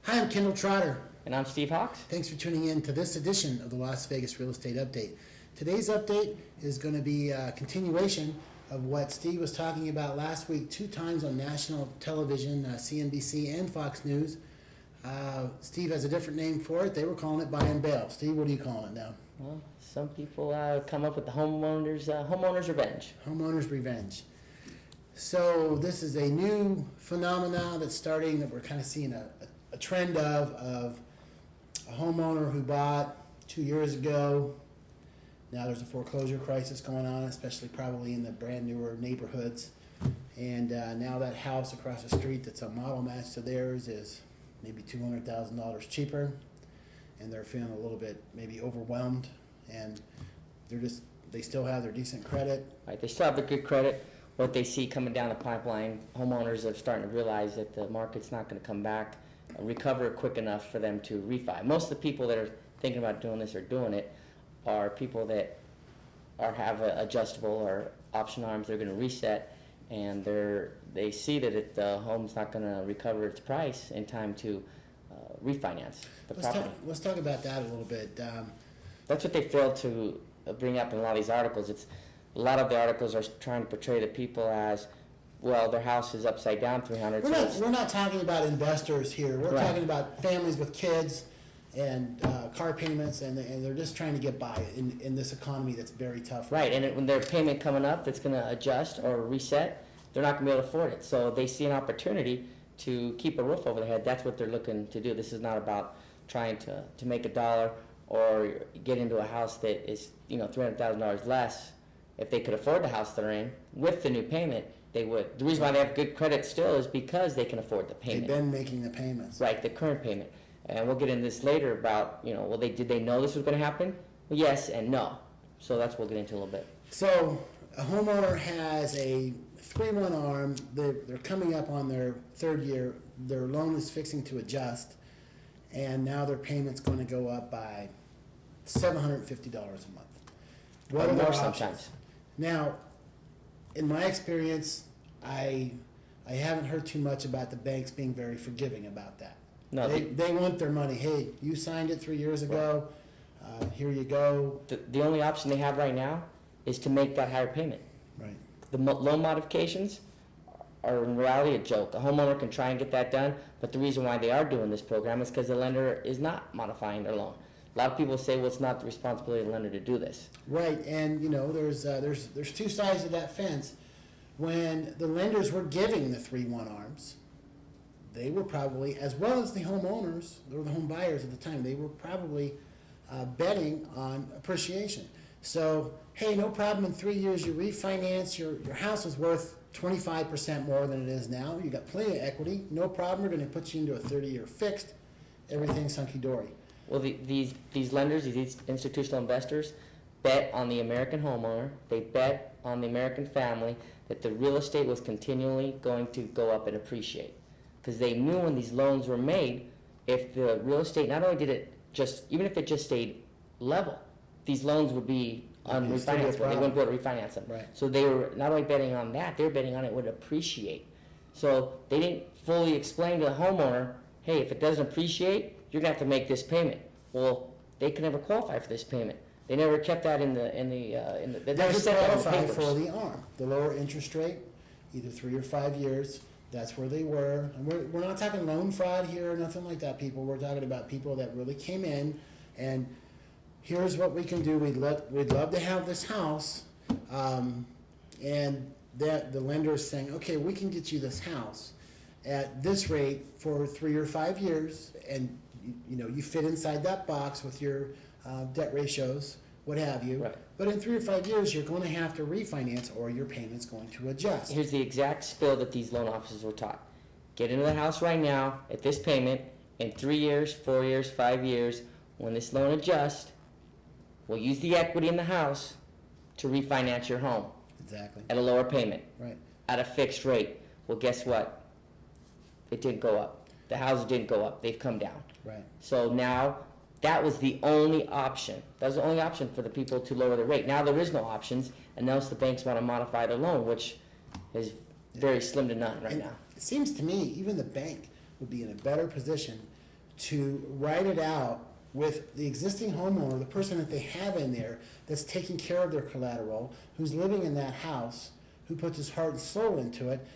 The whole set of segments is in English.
Hi, I'm Kendall Trotter. And I'm Steve Hawks. Thanks for tuning in to this edition of the Las Vegas Real Estate Update. Today's update is going to be a continuation of what Steve was talking about last week, 2 times on national television, CNBC and Fox News. Steve has a different name for it. They were calling it buy and bail. Steve, what are you calling it now? Well, some people come up with the homeowner's revenge. Homeowner's revenge. So this is a new phenomenon that's starting, that we're kind of seeing a trend of a homeowner who bought 2 years ago. Now there's a foreclosure crisis going on, especially probably in the brand newer neighborhoods. And now that house across the street that's a model match to theirs is maybe $200,000 cheaper. And they're feeling a little bit maybe overwhelmed. And they still have their decent credit. Right, they still have their good credit. What they see coming down the pipeline, homeowners are starting to realize that the market's not going to come back, recover quick enough for them to refi. Most of the people that are thinking about doing this or doing it are people that have adjustable or option arms. They're going to reset, and they see that the home's not going to recover its price in time to refinance the property. Let's talk about that a little bit. That's what they failed to bring up in a lot of these articles. A lot of the articles are trying to portray the people as, well, their house is upside down 300. We're not talking about investors here. We're Right. talking about families with kids and car payments, and they're just trying to get by in this economy that's very tough. Right, and when their payment coming up that's going to adjust or reset, they're not going to be able to afford it. So they see an opportunity to keep a roof over their head. That's what they're looking to do. This is not about trying to make a dollar or get into a house that is $300,000 less. If they could afford the house they're in with the new payment, they would. The reason why they have good credit still is because they can afford the payment. They've been making the payments. Right, the current payment. And we'll get into this later about, did they know this was going to happen? Well, yes and no. So that's what we'll get into a little bit. So a homeowner has a 3-1 arm. They're coming up on their 3rd year. Their loan is fixing to adjust, and now their payment's going to go up by $750 a month. What are their More options? sometimes. Now, in my experience, I haven't heard too much about the banks being very forgiving about that. No, they want their money. Hey, you signed it 3 years ago. Here you go. the only option they have right now is to make that higher payment. Right. The loan modifications are in reality a joke. A homeowner can try and get that done, but the reason why they are doing this program is because the lender is not modifying their loan. A lot of people say, well, it's not the responsibility of the lender to do this. Right, and there's 2 sides of that fence. When the lenders were giving the 3-1 arms, they were probably, as well as the homeowners or the home buyers at the time, they were probably betting on appreciation. So, hey, no problem, in 3 years you refinance, your house is worth 25% more than it is now. You got plenty of equity, no problem, we're going to put you into a 30-year fixed, everything's hunky-dory. Well, these lenders, these institutional investors, bet on the American homeowner. They bet on the American family that the real estate was continually going to go up and appreciate. Because they knew when these loans were made, if the real estate, not only did it even if it just stayed level, these loans would be unrefinanceable. They wouldn't be able to refinance them. Right. So they were not only betting on that, they were betting on it would appreciate. So they didn't fully explain to the homeowner, hey, if it doesn't appreciate, you're going to have to make this payment. Well, they could never qualify for this payment. They never kept that they never set that in the qualify papers. for the arm, the lower interest rate, either 3 or 5 years. That's where they were. And we're not talking loan fraud here or nothing like that, people. We're talking about people that really came in and here's what we can do. We'd love to have this house, and the lender is saying, okay, we can get you this house at this rate for 3 or 5 years, and you fit inside that box with your debt ratios, what have you. Right. But in 3 or 5 years, you're going to have to refinance, or your payment's going to adjust. Here's the exact spill that these loan officers were taught. Get into the house right now at this payment. In 3 years, 4 years, 5 years, when this loan adjusts, we'll use the equity in the house to refinance your home Exactly. at a lower payment, Right. at a fixed rate. Well, guess what? It didn't go up. The houses didn't go up. They've come down. Right. So now that was the only option. That was the only option for the people to lower the rate. Now there is no options, and now the banks want to modify their loan, which is very slim to none right And now. it seems to me even the bank would be in a better position to write it out with the existing homeowner, the person that they have in there that's taking care of their collateral, who's living in that house, who puts his heart and soul into it,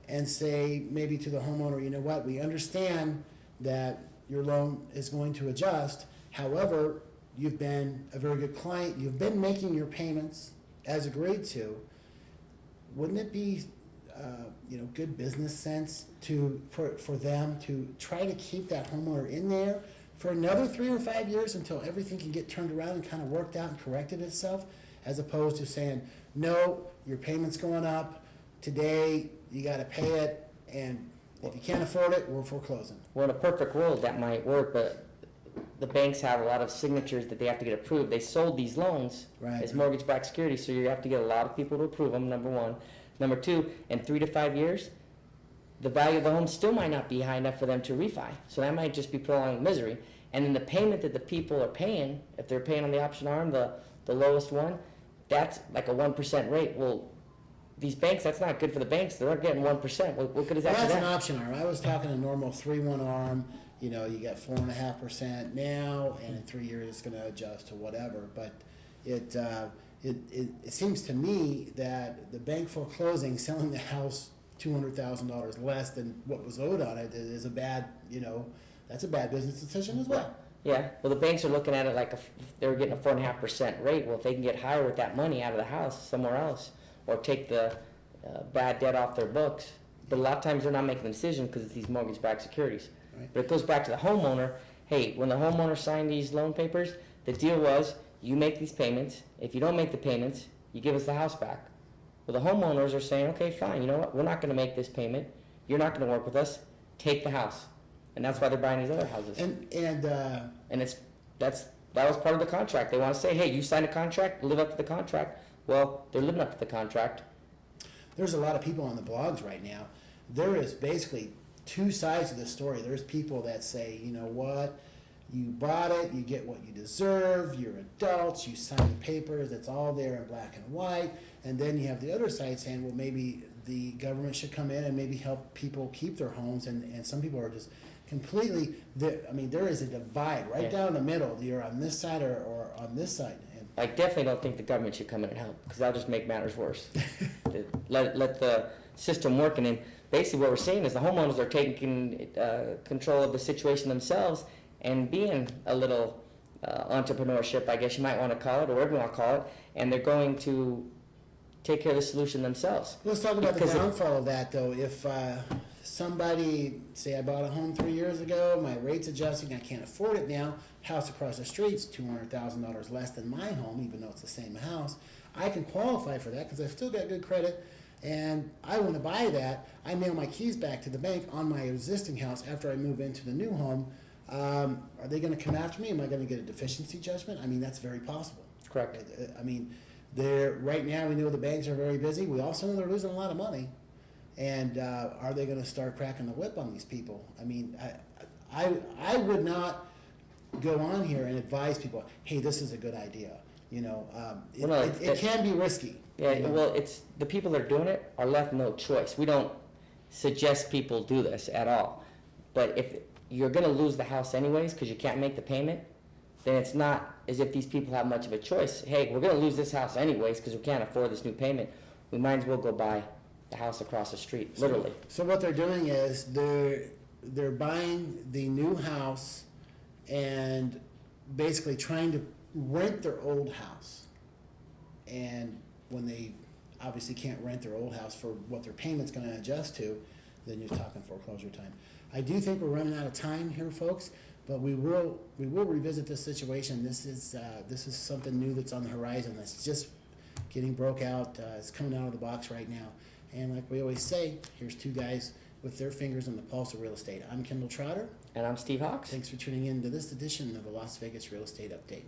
and say maybe to the homeowner, you know what, we understand that your loan is going to adjust. However, you've been a very good client. You've been making your payments as agreed to. Wouldn't it be good business sense for them to try to keep that homeowner in there for another 3 or 5 years until everything can get turned around and kind of worked out and corrected itself, as opposed to saying, no, your payment's going up today, you got to pay it, and if you can't afford it, we're foreclosing. Well, in a perfect world, that might work, but the banks have a lot of signatures that they have to get approved. They sold these loans as mortgage-backed securities, so you have to get a lot of people to approve them, number one. Number two, in 3 to 5 years, the value of the home still might not be high enough for them to refi. So that might just be prolonged misery. And then the payment that the people are paying, if they're paying on the option arm, the lowest one, that's like a 1% rate. Well, these banks, that's not good for the banks. They're not getting 1%. What good is that for That's them? an option arm. I was talking a normal 3-1 arm. You got 4.5% now, and in 3 years it's going to adjust to whatever. But it seems to me that the bank foreclosing, selling the house $200,000 less than what was owed on it is a bad, that's a bad business decision as well. Yeah, well, the banks are looking at it like they're getting a 4.5% rate. Well, if they can get higher with that money out of the house somewhere else, or take the bad debt off their books. But a lot of times they're not making the decision because it's these mortgage-backed securities. Right. But it goes back to the homeowner. Hey, when the homeowner signed these loan papers, the deal was you make these payments. If you don't make the payments, you give us the house back. Well, the homeowners are saying, okay, fine, you know what? We're not going to make this payment. You're not going to work with us. Take the house. And that's why they're buying these other houses. And that was part of the contract. They want to say, hey, you signed a contract, live up to the contract. Well, they're living up to the contract. There's a lot of people on the blogs right now. There is basically two sides of the story. There's people that say, you know what, you bought it, you get what you deserve, you're adults, you signed the papers, it's all there in black and white. And then you have the other side saying, well, maybe the government should come in and maybe help people keep their homes. And some people are just completely, there is a divide right down the middle. You're on this side or on this side. I definitely don't think the government should come in and help, because that'll just make matters worse. let the system work, and then basically what we're seeing is the homeowners are taking control of the situation themselves and being a little entrepreneurship, I guess you might want to call it, or whatever you want to call it, and they're going to take care of the solution themselves. Let's talk about the downfall of that, though. If somebody, say I bought a home 3 years ago, my rate's adjusting, I can't afford it now, house across the street's $200,000 less than my home, even though it's the same house, I can qualify for that because I've still got good credit, and I want to buy that. I mail my keys back to the bank on my existing house after I move into the new home. Are they going to come after me? Am I going to get a deficiency judgment? That's very possible. Correct. Right now we know the banks are very busy. We also know they're losing a lot of money. And are they going to start cracking the whip on these people? I would not go on here and advise people, hey, this is a good idea. It can be risky. Yeah, well, it's the people that are doing it are left no choice. We don't suggest people do this at all. But if you're going to lose the house anyways because you can't make the payment, then it's not as if these people have much of a choice. Hey, we're going to lose this house anyways because we can't afford this new payment. We might as well go buy the house across the street, literally. So what they're doing is they're buying the new house and basically trying to rent their old house. And when they obviously can't rent their old house for what their payment's going to adjust to, then you're talking foreclosure time. I do think we're running out of time here, folks, but we will revisit this situation. This is something new that's on the horizon. That's just getting broke out. It's coming out of the box right now. And like we always say, here's two guys with their fingers on the pulse of real estate. I'm Kendall Trotter. And I'm Steve Hawks. Thanks for tuning in to this edition of the Las Vegas Real Estate Update.